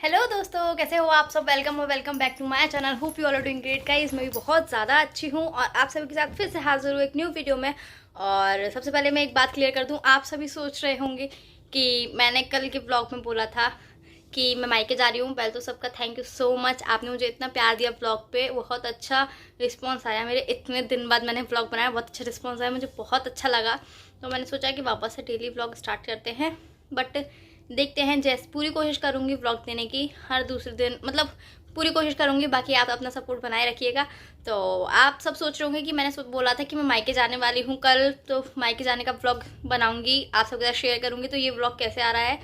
Hello दोस्तों, कैसे हो आप सब। Welcome back to my channel. Hope you all are doing great guys. मैं भी बहुत ज़्यादा अच्छी हूँ और आप सभी के साथ फिर से हाजिर हूँ एक न्यू वीडियो में। और सबसे पहले मैं एक बात क्लियर कर दूँ, आप सभी सोच रहे होंगे कि मैंने कल के ब्लॉग में बोला था कि मैं मायके जा रही हूँ। पहले तो सबका थैंक यू सो मच, आपने मुझे इतना प्यार दिया ब्लॉग पे, बहुत अच्छा रिस्पॉन्स आया। मेरे इतने दिन बाद मैंने ब्लॉग बनाया, बहुत अच्छा रिस्पॉन्स आया, मुझे बहुत अच्छा लगा। तो मैंने सोचा कि वापस से डेली ब्लॉग स्टार्ट करते हैं। बट देखते हैं, जैसे पूरी कोशिश करूँगी व्लॉग देने की हर दूसरे दिन, मतलब पूरी कोशिश करूँगी। बाकी आप अपना सपोर्ट बनाए रखिएगा। तो आप सब सोच रहे होंगे कि मैंने बोला था कि मैं मायके जाने वाली हूँ कल, तो मायके जाने का व्लॉग बनाऊँगी, आप सबके साथ शेयर करूँगी। तो ये व्लॉग कैसे आ रहा है,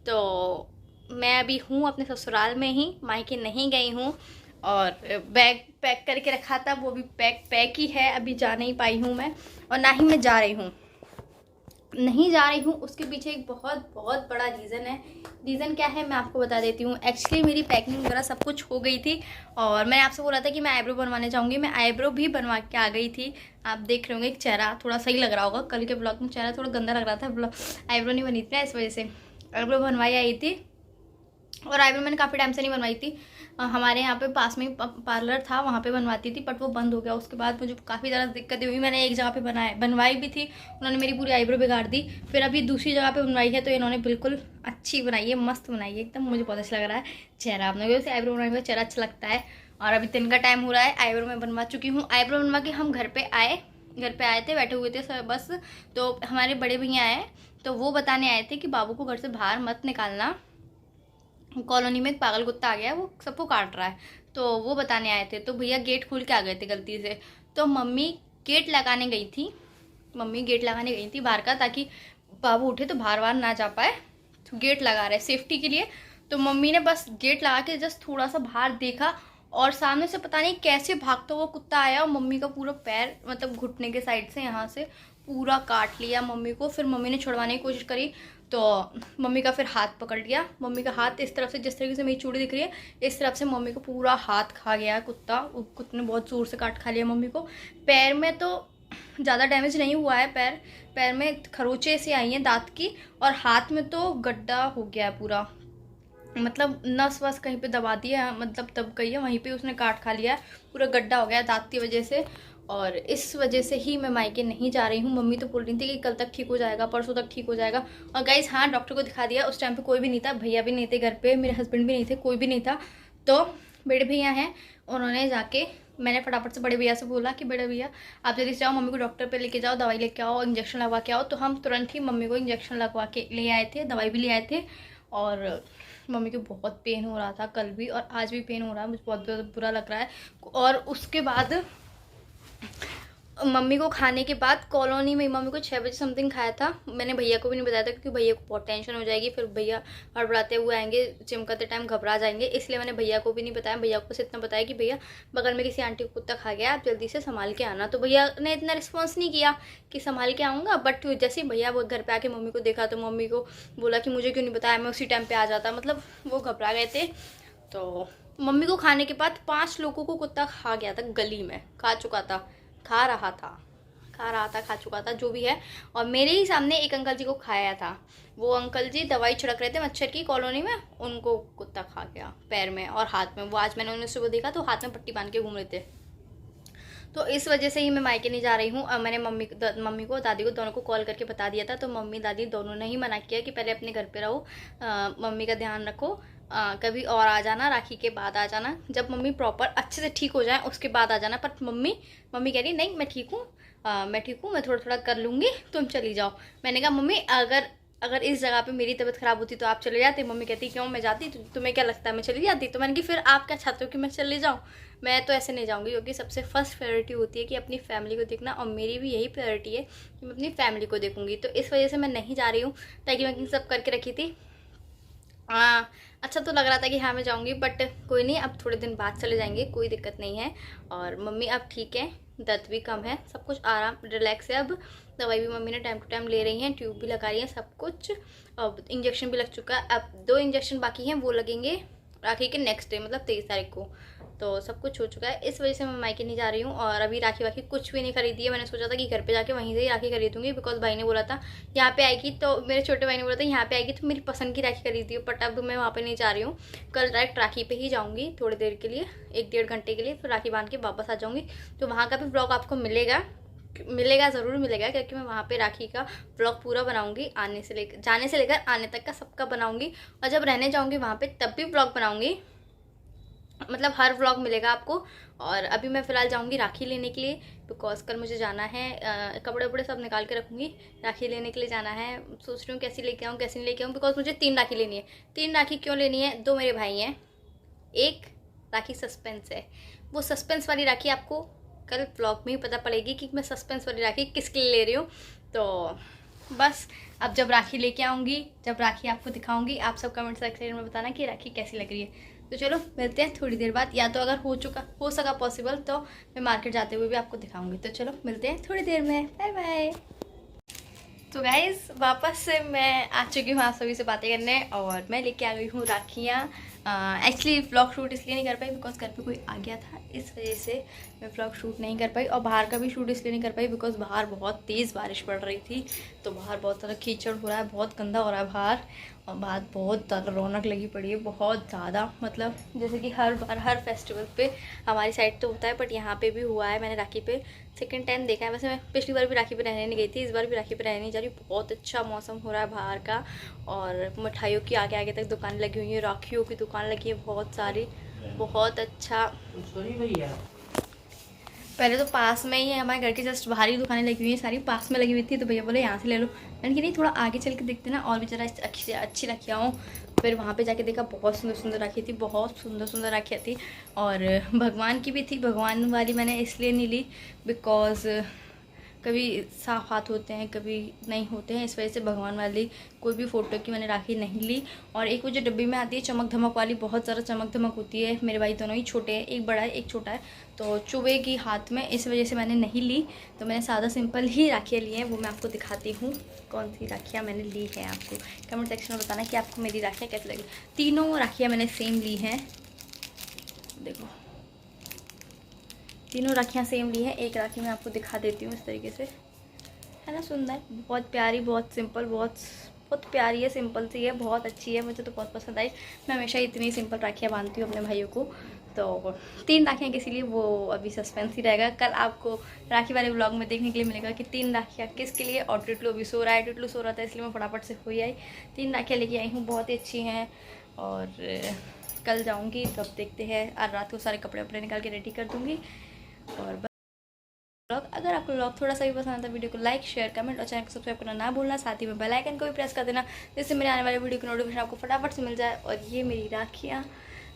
तो मैं अभी हूँ अपने ससुराल में ही, मायके नहीं गई हूँ। और बैग पैक करके रखा था, वो भी पैक ही है, अभी जा नहीं पाई हूँ मैं, और ना ही मैं जा रही हूँ। नहीं जा रही हूँ उसके पीछे एक बहुत बहुत बड़ा रीज़न है। रीज़न क्या है मैं आपको बता देती हूँ। एक्चुअली मेरी पैकिंग वगैरह सब कुछ हो गई थी और मैंने आपसे बोला था कि मैं आईब्रो बनवाने जाऊँगी। मैं आईब्रो भी बनवा के आ गई थी। आप देख रहे होंगे चेहरा थोड़ा सही लग रहा होगा, कल के ब्लॉग में चेहरा थोड़ा गंदा लग रहा था, आईब्रो नहीं बनी थी ना, इस वजह से आईब्रो बनवाई आई थी। और आईब्रो मैंने काफ़ी टाइम से नहीं बनवाई थी। हमारे यहाँ पे पास में पार्लर था, वहाँ पे बनवाती थी, बट वो बंद हो गया। उसके बाद मुझे काफ़ी ज़्यादा दिक्कतें हुई। मैंने एक जगह पे बनवाई भी थी, उन्होंने मेरी पूरी आईब्रो बिगाड़ दी। फिर अभी दूसरी जगह पे बनवाई है तो इन्होंने बिल्कुल अच्छी बनाई है, मस्त बनाई है एकदम। मुझे बहुत अच्छा लग रहा है चेहरा, अपने वैसे आईब्रो बनाने का चेहरा अच्छा लगता है। और अभी दिन का टाइम हो रहा है, आईब्रो मैं बनवा चुकी हूँ। आईब्रो बनवा के हम घर पे आए थे, बैठे हुए थे सब बस। तो हमारे बड़े भैया आए, तो वो बताने आए थे कि बाबू को घर से बाहर मत निकालना, कॉलोनी में एक पागल कुत्ता आ गया है, वो सबको काट रहा है। तो वो बताने आए थे। तो भैया गेट खोल के आ गए थे गलती से। तो मम्मी गेट लगाने गई थी, बाहर का, ताकि बाबू उठे तो बाहर बाहर ना जा पाए। तो गेट लगा रहे सेफ्टी के लिए। तो मम्मी ने बस गेट लगा के जस्ट थोड़ा सा बाहर देखा और सामने से पता नहीं कैसे भागता हुआ कुत्ता आया और मम्मी का पूरा पैर, मतलब घुटने के साइड से यहाँ से पूरा काट लिया मम्मी को। फिर मम्मी ने छुड़वाने की कोशिश करी तो मम्मी का फिर हाथ पकड़ लिया। मम्मी का हाथ इस तरफ से, जिस तरीके से मेरी चूड़ी दिख रही है, इस तरफ से मम्मी को पूरा हाथ खा गया कुत्ता। कुत्ते ने बहुत जोर से काट खा लिया मम्मी को। पैर में तो ज़्यादा डैमेज नहीं हुआ है, पैर में खरोचे से आई हैं दांत की, और हाथ में तो गड्ढा हो गया है पूरा, मतलब नस वस कहीं पे दबा दिया, मतलब दब गई है, वहीं पे उसने काट खा लिया, पूरा गड्ढा हो गया दांत की वजह से। और इस वजह से ही मैं मायके नहीं जा रही हूँ। मम्मी तो बोल रही थी कि कल तक ठीक हो जाएगा, परसों तक ठीक हो जाएगा। और गाइज हाँ, डॉक्टर को दिखा दिया। उस टाइम पे कोई भी नहीं था, भैया भी नहीं थे घर पे, मेरे हस्बैंड भी नहीं थे, कोई भी नहीं था। तो बड़े भैया हैं, उन्होंने जाके, मैंने फटाफट से बड़े भैया से बोला कि बड़े भैया आप जल्दी से जाओ, मम्मी को डॉक्टर पे लेके जाओ, दवाई लेके आओ, इंजेक्शन लगवा के आओ। तो हम तुरंत ही मम्मी को इंजेक्शन लगवा के ले आए थे, दवाई भी ले आए थे। और मम्मी को बहुत पेन हो रहा था कल भी, और आज भी पेन हो रहा है, मुझे बहुत बुरा लग रहा है। और उसके बाद मम्मी को खाने के बाद कॉलोनी में मम्मी को 6 बजे समथिंग खाया था। मैंने भैया को भी नहीं बताया था क्योंकि भैया को बहुत टेंशन हो जाएगी, फिर भैया हड़बड़ाते हुए आएंगे, चिमकाते टाइम घबरा जाएंगे, इसलिए मैंने भैया को भी नहीं बताया। भैया को बस इतना बताया कि भैया बगल में किसी आंटी को कुत्ता खा गया, आप जल्दी से संभाल के आना। तो भैया ने इतना रिस्पॉन्स नहीं किया कि संभाल के आऊँगा, बट जैसे ही भैया वो घर पर आके मम्मी को देखा तो मम्मी को बोला कि मुझे क्यों नहीं बताया, मैं उसी टाइम पर आ जाता, मतलब वो घबरा गए थे। तो मम्मी को खाने के बाद 5 लोगों को कुत्ता खा गया था, गली में खा चुका था, खा चुका था जो भी है। और मेरे ही सामने एक अंकल जी को खाया था। वो अंकल जी दवाई छिड़क रहे थे मच्छर की कॉलोनी में, उनको कुत्ता खा गया पैर में और हाथ में। वो आज मैंने उन्हें सुबह देखा तो हाथ में पट्टी बांध के घूम रहे थे। तो इस वजह से ही मैं मायके नहीं जा रही हूँ। और मैंने मम्मी को दादी को दोनों को कॉल करके बता दिया था। तो मम्मी दादी दोनों ने ही मना किया कि पहले अपने घर पे रहो, मम्मी का ध्यान रखो, कभी और आ जाना, राखी के बाद आ जाना, जब मम्मी प्रॉपर अच्छे से ठीक हो जाए उसके बाद आ जाना। पर मम्मी कह रही नहीं मैं ठीक हूँ, मैं थोड़ा थोड़ा कर लूँगी, तुम चली जाओ। मैंने कहा मम्मी अगर इस जगह पे मेरी तबीयत ख़राब होती तो आप चले जाते। मम्मी कहती क्यों, मैं जाती, तुम्हें क्या लगता है मैं चली जाती। तो मैंने कहा फिर आप क्या चाहते हो कि मैं चली जाऊँ। मैं तो ऐसे नहीं जाऊँगी, क्योंकि सबसे फर्स्ट प्रायोरिटी होती है कि अपनी फैमिली को देखना, और मेरी भी यही प्रायोरिटी है कि मैं अपनी फैमिली को देखूँगी। तो इस वजह से मैं नहीं जा रही हूँ। पैकिंग वैकिंग सब करके रखी थी। हाँ, अच्छा तो लग रहा था कि हाँ मैं जाऊँगी, बट कोई नहीं, अब थोड़े दिन बाद चले जाएंगे, कोई दिक्कत नहीं है। और मम्मी अब ठीक है, दर्द भी कम है, सब कुछ आराम रिलैक्स है अब। दवाई भी मम्मी ने टाइम टू टाइम ले रही हैं, ट्यूब भी लगा रही हैं, सब कुछ। अब इंजेक्शन भी लग चुका है, अब 2 इंजेक्शन बाकी हैं, वो लगेंगे राखी के नेक्स्ट डे, मतलब 23 तारीख को। तो सब कुछ हो चुका है। इस वजह से मैं मायके नहीं जा रही हूँ और अभी राखी वाखी कुछ भी नहीं खरीदी है। मैंने सोचा था कि घर पे जाके वहीं से ही राखी खरीदूंगी, बिकॉज भाई ने बोला था यहाँ पे आएगी, तो मेरे छोटे भाई ने बोला था यहाँ पे आएगी तो मेरी पसंद की राखी खरीदी हो। बट अब मैं वहाँ पे नहीं जा रही हूँ, कल डायरेक्ट राखी पे ही जाऊँगी थोड़ी देर के लिए, 1-1.5 घंटे के लिए, फिर राखी बांध के वापस आ जाऊँगी। तो वहाँ का भी ब्लॉग आपको मिलेगा ज़रूर मिलेगा, क्योंकि मैं वहाँ पे राखी का व्लॉग पूरा बनाऊंगी, जाने से लेकर आने तक का सबका बनाऊंगी। और जब रहने जाऊंगी वहाँ पे तब भी व्लॉग बनाऊंगी, मतलब हर व्लॉग मिलेगा आपको। और अभी मैं फ़िलहाल जाऊंगी राखी लेने के लिए, बिकॉज कल मुझे जाना है, कपड़े वपड़े सब निकाल के रखूँगी, राखी लेने के लिए जाना है। सोच रही हूँ कैसी लेके आऊँ कैसी नहीं लेके आऊँ, बिकॉज मुझे 3 राखी लेनी है। 3 राखी क्यों लेनी है, 2 मेरे भाई हैं, एक राखी सस्पेंस है। वो सस्पेंस वाली राखी आपको कल व्लॉग में ही पता पड़ेगी कि मैं सस्पेंस वाली राखी किसके लिए ले रही हूँ। तो बस अब जब राखी लेके आऊँगी, जब राखी आपको दिखाऊंगी, आप सब कमेंट सेक्शन में बताना कि राखी कैसी लग रही है। तो चलो मिलते हैं थोड़ी देर बाद, या तो अगर हो सका पॉसिबल तो मैं मार्केट जाते हुए भी आपको दिखाऊंगी। तो चलो मिलते हैं थोड़ी देर में, बाय बाय। तो गाइज़ वापस से मैं आ चुकी हूँ आप सभी से बातें करने, और मैं लेके आ गई हूँ राखियाँ। एक्चुअली व्लॉग शूट इसलिए नहीं कर पाई बिकॉज घर पे कोई आ गया था, इस वजह से मैं व्लॉग शूट नहीं कर पाई। और बाहर का भी शूट इसलिए नहीं कर पाई बिकॉज बाहर बहुत तेज़ बारिश पड़ रही थी, तो बाहर बहुत ज़्यादा कीचड़ हो रहा है, बहुत गंदा हो रहा है बाहर। और बाहर बहुत ज़्यादा रौनक लगी पड़ी है, बहुत ज़्यादा, मतलब जैसे कि हर बार हर फेस्टिवल पे हमारी साइड तो होता है, बट यहाँ पे भी हुआ है। मैंने राखी पे सेकंड टाइम देखा है। वैसे मैं पिछली बार भी राखी पे रहने नहीं गई थी, इस बार भी राखी पे रहने नहीं जा रही। बहुत अच्छा मौसम हो रहा है बाहर का, और मिठाइयों की आगे आगे तक दुकान लगी हुई है, राखियों की दुकान लगी है बहुत सारी, बहुत अच्छा। पहले तो पास में ही है, हमारे घर के जस्ट बाहर ही दुकानें लगी हुई हैं, सारी पास में लगी हुई थी। तो भैया बोले यहाँ से ले लो, मैंने कि नहीं थोड़ा आगे चल के देखते ना, और भी ज़रा अच्छी राखियाँ हों। फिर वहाँ पे जाके देखा, बहुत सुंदर सुंदर राखी थी, बहुत सुंदर सुंदर राखियाँ थी। और भगवान की भी थी, भगवान वाली मैंने इसलिए नहीं ली बिकॉज कभी साफ हाथ होते हैं कभी नहीं होते हैं, इस वजह से भगवान वाली कोई भी फ़ोटो की मैंने राखी नहीं ली। और एक वो जो डब्बी में आती है चमक धमक वाली, बहुत ज़्यादा चमक धमक होती है। मेरे भाई दोनों ही छोटे हैं, एक बड़ा है एक छोटा है, तो चुभेगी हाथ में, इस वजह से मैंने नहीं ली। तो मैंने सादा सिंपल ही राखियाँ ली हैं, वो मैं आपको दिखाती हूँ कौन सी राखियाँ मैंने ली हैं। आपको कमेंट सेक्शन में बताना कि आपको मेरी राखियाँ कैसी लगी। तीनों राखियाँ मैंने सेम ली हैं, देखो तीनों राखियाँ सेम ली हैं। एक राखी मैं आपको दिखा देती हूँ इस तरीके से, है ना सुंदर, बहुत प्यारी, बहुत सिंपल, बहुत प्यारी है, सिंपल सी है, बहुत अच्छी है, मुझे तो बहुत पसंद आई। मैं हमेशा इतनी सिंपल राखियाँ बांधती हूँ अपने भाइयों को। तो 3 राखियाँ किसी लिए, वो अभी सस्पेंस ही रहेगा। कल आपको राखी वाले ब्लॉग में देखने के लिए मिलेगा कि 3 राखियाँ किसके लिए। और टिटलू अभी सो रहा है, टिटलू सो रहा था इसलिए मैं फटाफट से हो ही आई। 3 राखियाँ लेके आई हूँ, बहुत ही अच्छी हैं। और कल जाऊँगी तब देखते हैं, आज रात को सारे कपड़े वपड़े निकाल के रेडी कर दूँगी। और ब्लॉग, अगर आपको ब्लॉग थोड़ा सा भी पसंद आता है, वीडियो को लाइक शेयर कमेंट और चैनल को सब्सक्राइब करना ना भूलना, साथ ही में बेल आइकन को भी प्रेस कर देना, जिससे मेरे आने वाले वीडियो की नोटिफिकेशन आपको फटाफट से मिल जाए। और ये मेरी राखियाँ,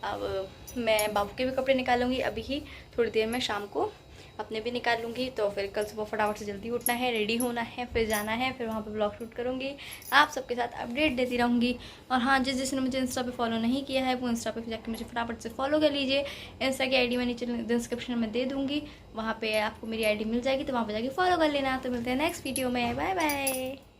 अब मैं बाबू के भी कपड़े निकालूंगी अभी ही थोड़ी देर में, शाम को अपने भी निकाल लूँगी। तो फिर कल सुबह फटाफट से जल्दी उठना है, रेडी होना है, फिर जाना है, फिर वहाँ पे ब्लॉग शूट करूँगी, आप सबके साथ अपडेट देती रहूँगी। और हाँ, जिसने मुझे इंस्टा पे फॉलो नहीं किया है वो इंस्टा पे जाकर मुझे फटाफट से फॉलो कर लीजिए। इंस्टा की आईडी मैं नीचे डिस्क्रिप्शन में दे दूँगी, वहाँ पर आपको मेरी आईडी मिल जाएगी, तो वहाँ पर जाके फॉलो कर लेना। तो मिलते हैं नेक्स्ट वीडियो में, बाय बाय।